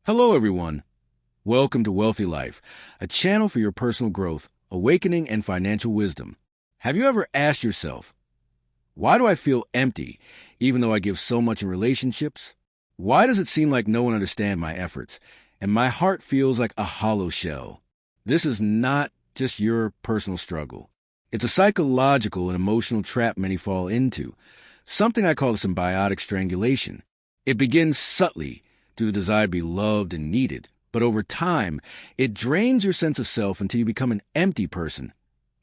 Hello, everyone. Welcome to Wealthy Life, a channel for your personal growth, awakening, and financial wisdom. Have you ever asked yourself, why do I feel empty, even though I give so much in relationships? Why does it seem like no one understands my efforts, and my heart feels like a hollow shell? This is not just your personal struggle. It's a psychological and emotional trap many fall into, something I call a symbiotic strangulation. It begins subtly through the desire to be loved and needed, but over time, it drains your sense of self until you become an empty person,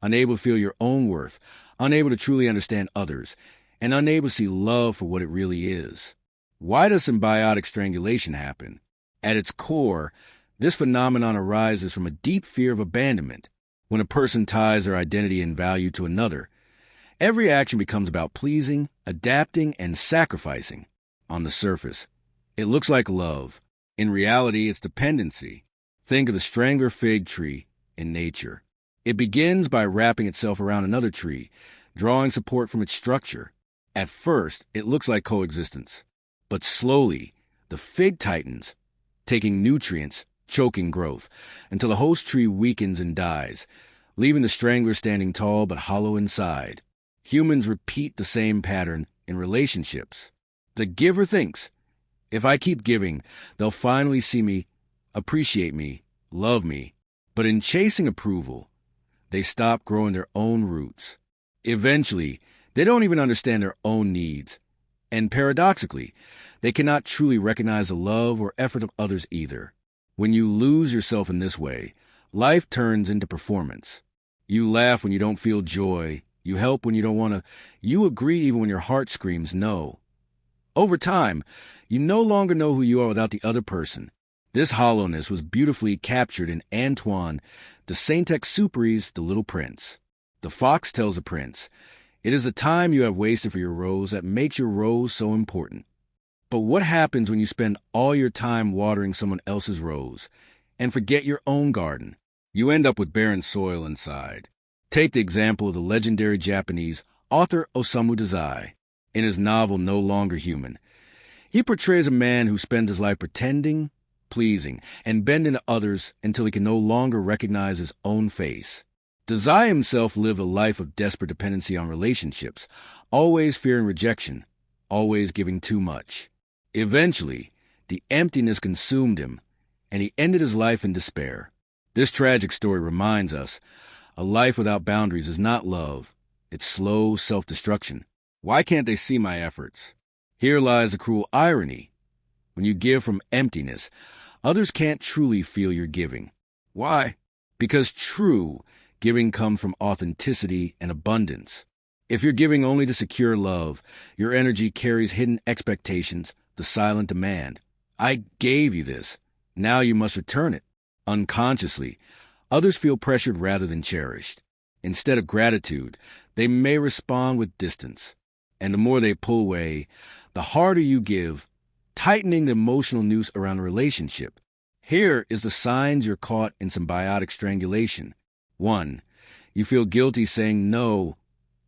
unable to feel your own worth, unable to truly understand others, and unable to see love for what it really is. Why does symbiotic strangulation happen? At its core, this phenomenon arises from a deep fear of abandonment. When a person ties their identity and value to another, every action becomes about pleasing, adapting, and sacrificing. On the surface, it looks like love. In reality, it's dependency. Think of the strangler fig tree in nature. It begins by wrapping itself around another tree, drawing support from its structure. At first, it looks like coexistence. But slowly, the fig tightens, taking nutrients, choking growth, until the host tree weakens and dies, leaving the strangler standing tall but hollow inside. Humans repeat the same pattern in relationships. The giver thinks, if I keep giving, they'll finally see me, appreciate me, love me. But in chasing approval, they stop growing their own roots. Eventually, they don't even understand their own needs. And paradoxically, they cannot truly recognize the love or effort of others either. When you lose yourself in this way, life turns into performance. You laugh when you don't feel joy. You help when you don't want to. You agree even when your heart screams no. Over time, you no longer know who you are without the other person. This hollowness was beautifully captured in Antoine de Saint-Exupéry's The Little Prince. The fox tells the prince, "It is the time you have wasted for your rose that makes your rose so important." But what happens when you spend all your time watering someone else's rose and forget your own garden? You end up with barren soil inside. Take the example of the legendary Japanese author Osamu Dazai. In his novel No Longer Human, he portrays a man who spends his life pretending, pleasing, and bending to others until he can no longer recognize his own face. Dazai himself lived a life of desperate dependency on relationships, always fearing rejection, always giving too much. Eventually, the emptiness consumed him, and he ended his life in despair. This tragic story reminds us, a life without boundaries is not love, it's slow self-destruction. Why can't they see my efforts? Here lies the cruel irony. When you give from emptiness, others can't truly feel your giving. Why? Because true giving comes from authenticity and abundance. If you're giving only to secure love, your energy carries hidden expectations, the silent demand. I gave you this. Now you must return it. Unconsciously, others feel pressured rather than cherished. Instead of gratitude, they may respond with distance. And the more they pull away, the harder you give, tightening the emotional noose around a relationship. Here is the signs you're caught in symbiotic strangulation. 1. You feel guilty saying no,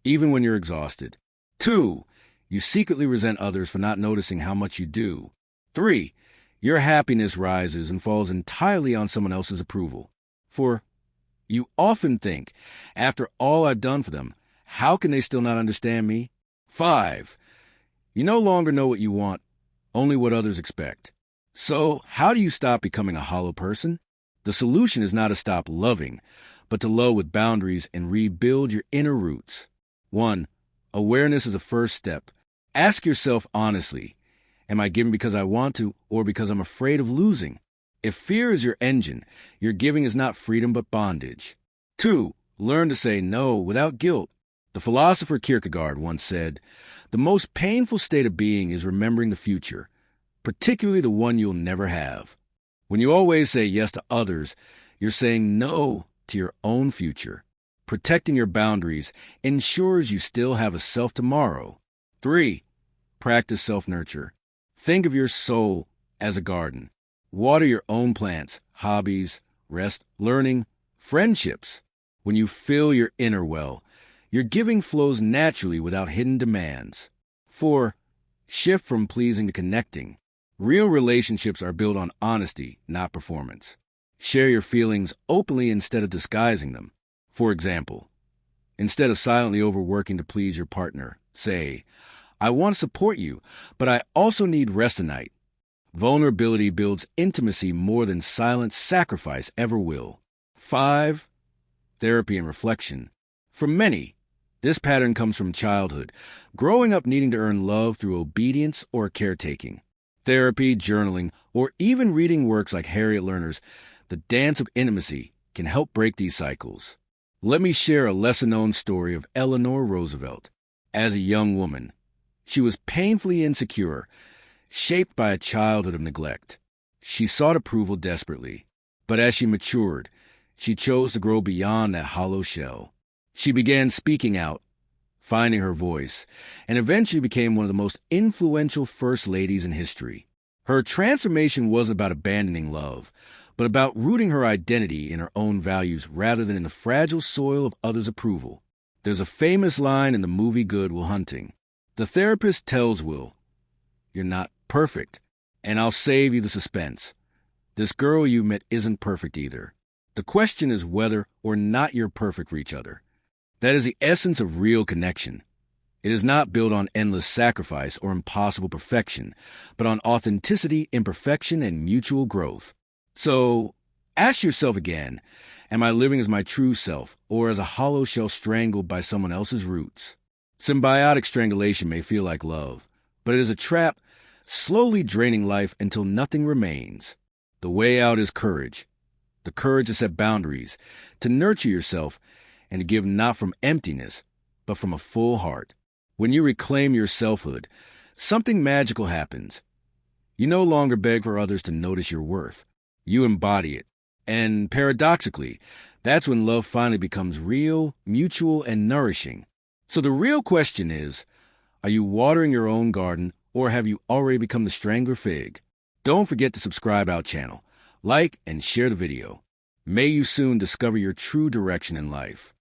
even when you're exhausted. 2. You secretly resent others for not noticing how much you do. 3. Your happiness rises and falls entirely on someone else's approval. 4. You often think, after all I've done for them, how can they still not understand me? 5. You no longer know what you want, only what others expect. So, how do you stop becoming a hollow person? The solution is not to stop loving, but to love with boundaries and rebuild your inner roots. 1. Awareness is the first step. Ask yourself honestly, am I giving because I want to or because I'm afraid of losing? If fear is your engine, your giving is not freedom but bondage. 2. Learn to say no without guilt. The philosopher Kierkegaard once said, "The most painful state of being is remembering the future, particularly the one you'll never have." When you always say yes to others, you're saying no to your own future. Protecting your boundaries ensures you still have a self tomorrow. 3. Practice self-nurture. Think of your soul as a garden. Water your own plants, hobbies, rest, learning, friendships. When you fill your inner well, your giving flows naturally without hidden demands. 4. Shift from pleasing to connecting. Real relationships are built on honesty, not performance. Share your feelings openly instead of disguising them. For example, instead of silently overworking to please your partner, say, I want to support you, but I also need rest tonight. Vulnerability builds intimacy more than silent sacrifice ever will. 5. Therapy and reflection. For many, this pattern comes from childhood, growing up needing to earn love through obedience or caretaking. Therapy, journaling, or even reading works like Harriet Lerner's The Dance of Intimacy can help break these cycles. Let me share a lesser-known story of Eleanor Roosevelt. As a young woman, she was painfully insecure, shaped by a childhood of neglect. She sought approval desperately, but as she matured, she chose to grow beyond that hollow shell. She began speaking out, finding her voice, and eventually became one of the most influential first ladies in history. Her transformation wasn't about abandoning love, but about rooting her identity in her own values rather than in the fragile soil of others' approval. There's a famous line in the movie Good Will Hunting. The therapist tells Will, "You're not perfect, and I'll save you the suspense. This girl you met isn't perfect either. The question is whether or not you're perfect for each other." That is the essence of real connection. It is not built on endless sacrifice or impossible perfection, but on authenticity, imperfection, and mutual growth. So, ask yourself again, am I living as my true self, or as a hollow shell strangled by someone else's roots? Symbiotic strangulation may feel like love, but it is a trap, slowly draining life until nothing remains. The way out is courage. The courage to set boundaries, to nurture yourself, and to give not from emptiness, but from a full heart. When you reclaim your selfhood, something magical happens. You no longer beg for others to notice your worth. You embody it. And paradoxically, that's when love finally becomes real, mutual, and nourishing. So the real question is, are you watering your own garden, or have you already become the strangler fig? Don't forget to subscribe to our channel, like, and share the video. May you soon discover your true direction in life.